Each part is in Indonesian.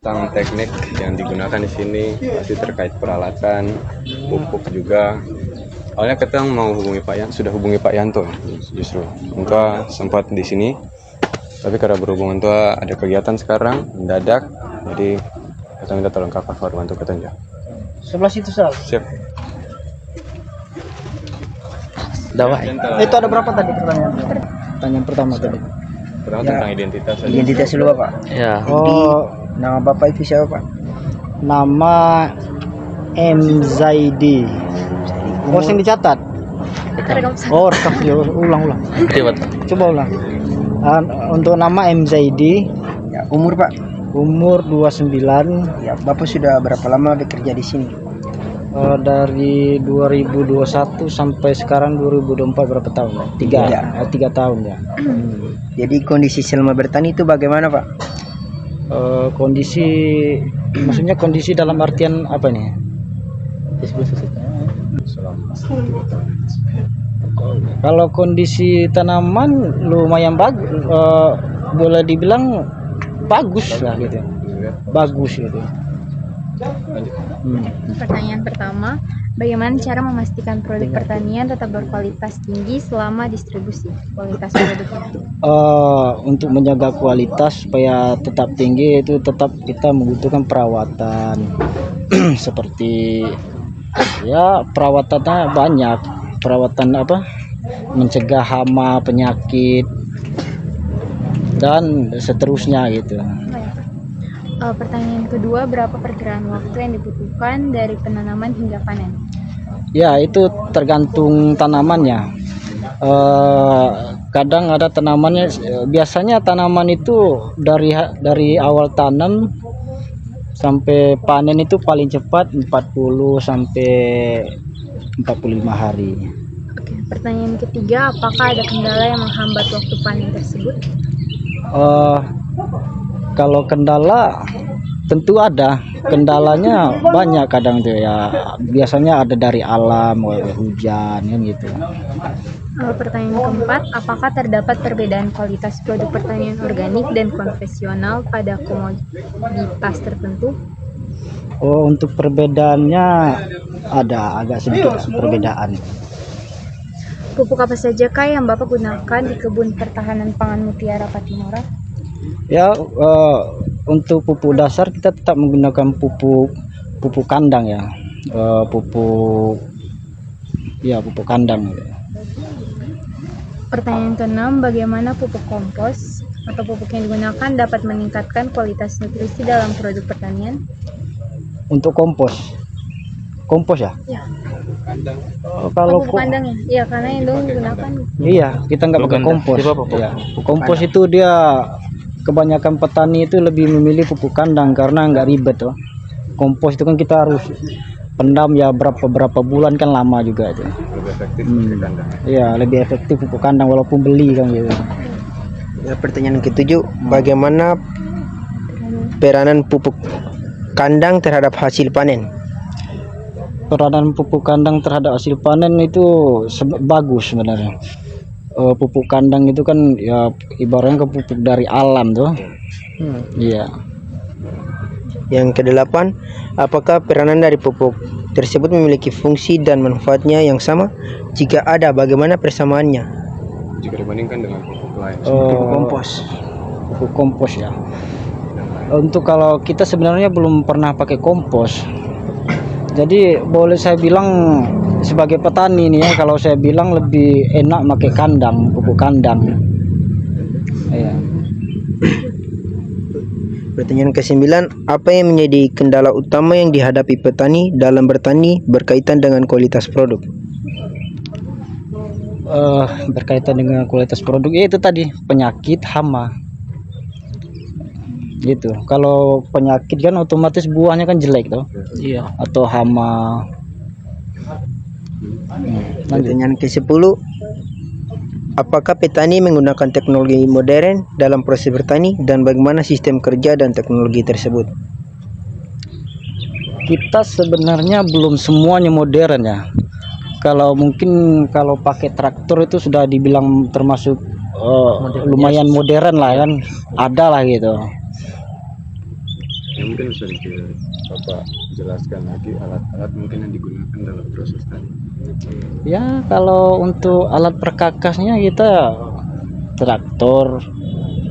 tentang teknik yang digunakan di sini, pasti terkait peralatan, pupuk juga. Awalnya kita mau hubungi Pak Yan, sudah hubungi Pak Yanto justru. Untuk sempat di sini, tapi karena berhubungan tua ada kegiatan sekarang mendadak, jadi kita minta tolong Kak Fahfar bantu ketunjuk. Sebelah situ Sal. Siap. Itu ada berapa tadi pertanyaan? Pertanyaan pertama tadi. Pertama Ya. tentang identitas. Identitas dulu Pak. Ya. Oh, Nama Bapak itu siapa Pak? nama M Zaidi. Oh, yang dicatat. Oh, rekam ya, ulang. Coba ulang. Untuk nama M Zaidi, Ya, umur Pak. umur 29, Ya, Bapak sudah berapa lama bekerja di sini? dari 2021 sampai sekarang 2024 berapa tahun? Tiga tahun ya. Jadi kondisi selama bertani itu bagaimana Pak? Kondisi, maksudnya kondisi dalam artian apa nih? Kalau kondisi tanaman lumayan bagus, boleh dibilang bagus lah gitu, bagus gitu. Pertanyaan pertama, bagaimana cara memastikan produk pertanian tetap berkualitas tinggi selama distribusi kualitas produknya? Untuk menjaga kualitas supaya tetap tinggi itu tetap kita membutuhkan perawatan seperti ya perawatannya banyak, perawatan apa, mencegah hama, penyakit dan seterusnya gitu. Pertanyaan kedua, berapa perkiraan waktu yang dibutuhkan dari penanaman hingga panen? Ya, itu tergantung tanamannya. Kadang ada tanamannya, biasanya tanaman itu dari awal tanam sampai panen itu paling cepat 40 sampai 45 hari. Oke, pertanyaan ketiga, apakah ada kendala yang menghambat waktu panen tersebut? Kalau kendala tentu ada, kendalanya banyak kadang tuh ya, biasanya ada dari alam, hujan kan gitu. Pertanyaan keempat, apakah terdapat perbedaan kualitas produk pertanian organik dan konvensional pada komoditas tertentu? Untuk perbedaannya ada agak sedikit perbedaan. Pupuk apa saja kah yang Bapak gunakan di kebun pertahanan pangan Mutiara Patimura? Ya, untuk pupuk dasar kita tetap menggunakan pupuk kandang ya, pupuk kandang. Pertanyaan keenam, bagaimana pupuk kompos atau pupuk yang digunakan dapat meningkatkan kualitas nutrisi dalam produk pertanian? Untuk kompos ya? Ya. Kalau Pupuk kandang ya? Iya, karena yang dulu digunakan. iya, kita nggak pakai kompos. Ya, kompos itu dia kebanyakan petani itu lebih memilih pupuk kandang karena nggak ribet tuh. Kompos itu kan kita harus pendam ya berapa bulan kan, lama juga itu. Lebih efektif pupuk kandang. Iya, lebih efektif pupuk kandang walaupun beli kan gitu. Ya, pertanyaan ketujuh, bagaimana peranan pupuk kandang terhadap hasil panen? Peranan pupuk kandang terhadap hasil panen itu bagus sebenarnya. Pupuk kandang itu kan ya ibaratnya ke pupuk dari alam tuh. Iya. Yang kedelapan, apakah peranan dari pupuk tersebut memiliki fungsi dan manfaatnya yang sama? Jika ada, bagaimana persamaannya? Jika dibandingkan dengan pupuk lain, Pupuk kompos. Pupuk kompos ya. Untuk kalau kita sebenarnya belum pernah pakai kompos. Jadi boleh saya bilang sebagai petani nih ya, kalau saya bilang lebih enak pakai kandang, pupuk kandang. Iya. Pertanyaan ke-9, apa yang menjadi kendala utama yang dihadapi petani dalam bertani berkaitan dengan kualitas produk? Berkaitan dengan kualitas produk ya itu tadi, penyakit, hama. Gitu. Kalau penyakit kan otomatis buahnya kan jelek tuh. Iya. Atau hama. Pertanyaan ke-10, apakah petani menggunakan teknologi modern dalam proses bertani dan bagaimana sistem kerja dan teknologi tersebut? Kita sebenarnya belum semuanya modern ya. Kalau pakai traktor itu sudah dibilang termasuk lumayan modern lah kan, ada lah gitu. mungkin bisa Bapak jelaskan lagi alat-alat mungkin yang digunakan dalam proses tadi. Ya, kalau untuk alat perkakasnya kita traktor,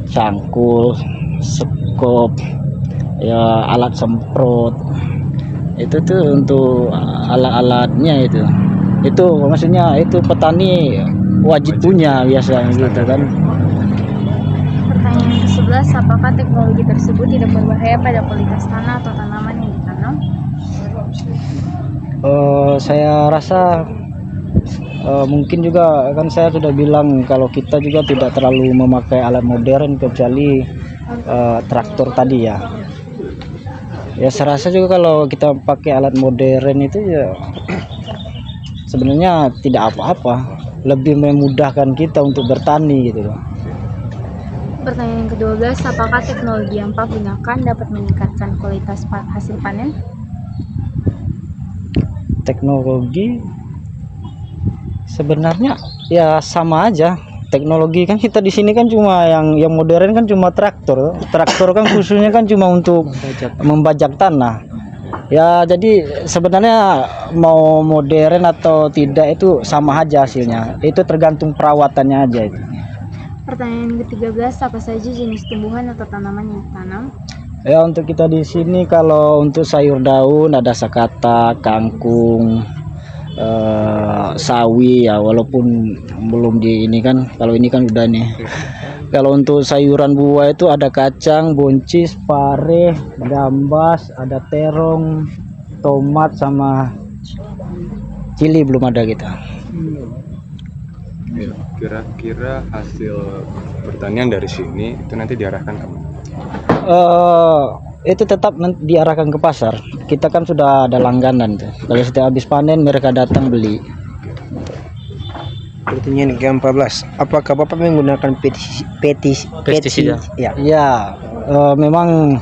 cangkul, sekop, ya alat semprot. Itu tuh untuk alat-alatnya itu maksudnya itu petani wajib punya biasanya gitu kan. Pertanyaan ke-11, apakah teknologi tersebut tidak berbahaya pada kualitas tanah atau tanaman yang ditanam? Saya rasa mungkin juga kan saya sudah bilang kalau kita juga tidak terlalu memakai alat modern kecuali traktor tadi ya. Ya saya rasa juga kalau kita pakai alat modern itu ya sebenarnya tidak apa-apa, lebih memudahkan kita untuk bertani gitu loh. Pertanyaan ke-12, apakah teknologi yang Pak gunakan dapat meningkatkan kualitas hasil panen? Teknologi sebenarnya ya sama aja. Teknologi kan kita di sini kan cuma yang modern kan cuma traktor. Traktor kan khususnya kan cuma untuk membajak tanah. Ya jadi sebenarnya mau modern atau tidak itu sama aja hasilnya. Itu tergantung perawatannya aja itu. Pertanyaan ke-13, apa saja jenis tumbuhan atau tanaman yang ditanam? Ya untuk kita di sini kalau untuk sayur daun ada sakata, kangkung, sawi ya walaupun belum di ini kan, kalau ini kan udah nih. Kalau untuk sayuran buah itu ada kacang, buncis, pare, gambas, ada terong, tomat sama cili belum ada kita. Ya, kira-kira hasil pertanian dari sini itu nanti diarahkan kemana? Itu tetap diarahkan ke pasar. Kita kan sudah ada langganan tuh. Kalau setiap habis panen mereka datang beli. Pertanyaan ke-14, apakah Bapak menggunakan pestisida? Ya. Ya, memang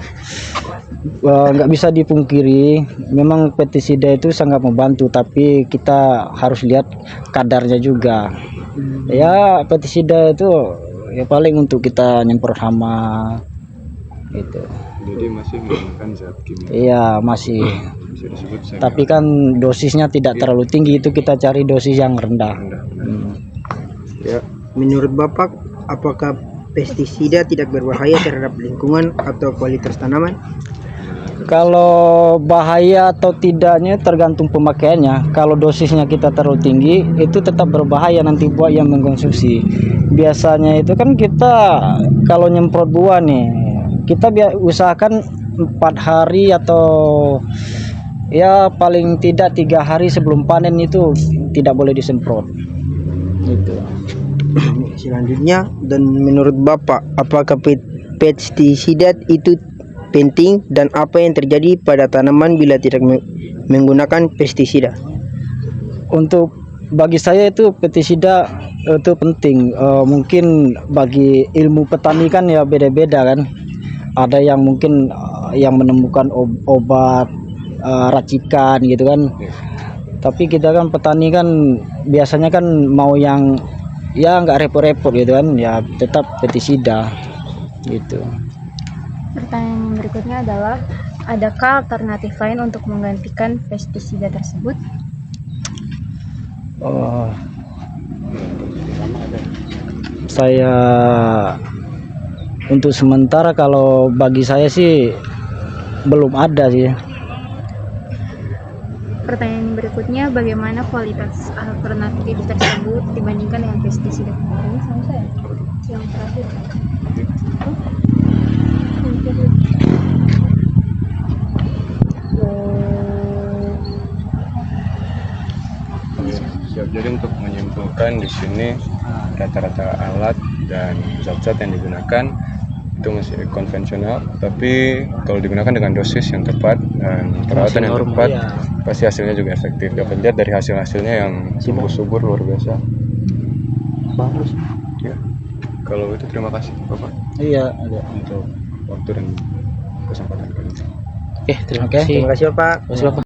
nggak bisa dipungkiri, memang pestisida itu sangat membantu, tapi kita harus lihat kadarnya juga. Ya, pestisida itu ya paling untuk kita nyemprot hama gitu. Jadi masih menggunakan zat kimia. Iya, masih. Bisa disebut Tapi kan dosisnya tidak terlalu tinggi, itu kita cari dosis yang rendah. Ya, Menurut Bapak, apakah pestisida tidak berbahaya terhadap lingkungan atau kualitas tanaman? Kalau bahaya atau tidaknya tergantung pemakaiannya. Kalau dosisnya kita terlalu tinggi, itu tetap berbahaya nanti buat yang mengkonsumsi. Biasanya itu kan kita kalau nyemprot buah nih, kita usahakan 4 hari atau ya paling tidak 3 hari sebelum panen itu tidak boleh disemprot. Itu. Selanjutnya, dan menurut Bapak, apakah pestisida itu penting dan apa yang terjadi pada tanaman bila tidak menggunakan pestisida? Untuk bagi saya itu pestisida itu penting. Mungkin bagi ilmu petani kan ya beda-beda kan. Ada yang mungkin yang menemukan obat racikan gitu kan. Tapi kita kan petani kan biasanya kan mau yang ya nggak repot-repot gitu kan, ya tetap pestisida gitu. Pertanyaan yang berikutnya adalah, adakah alternatif lain untuk menggantikan pestisida tersebut? Saya untuk sementara kalau bagi saya sih belum ada sih. Pertanyaan berikutnya, bagaimana kualitas alternatif tersebut dibandingkan dengan pestisida? Ini sama saya. Yang terakhir. siap. Jadi untuk menyimpulkan di sini rata-rata alat dan zat-zat yang digunakan itu masih konvensional, tapi kalau digunakan dengan dosis yang tepat dan perawatan yang tepat, pasti hasilnya juga efektif. Dapat lihat dari hasil-hasilnya yang subur luar biasa. Bagus. Ya. Kalau itu terima kasih Bapak. Iya, ada. Untuk waktu dan kesempatan kali ini. Terima kasih. Terima kasih Bapak.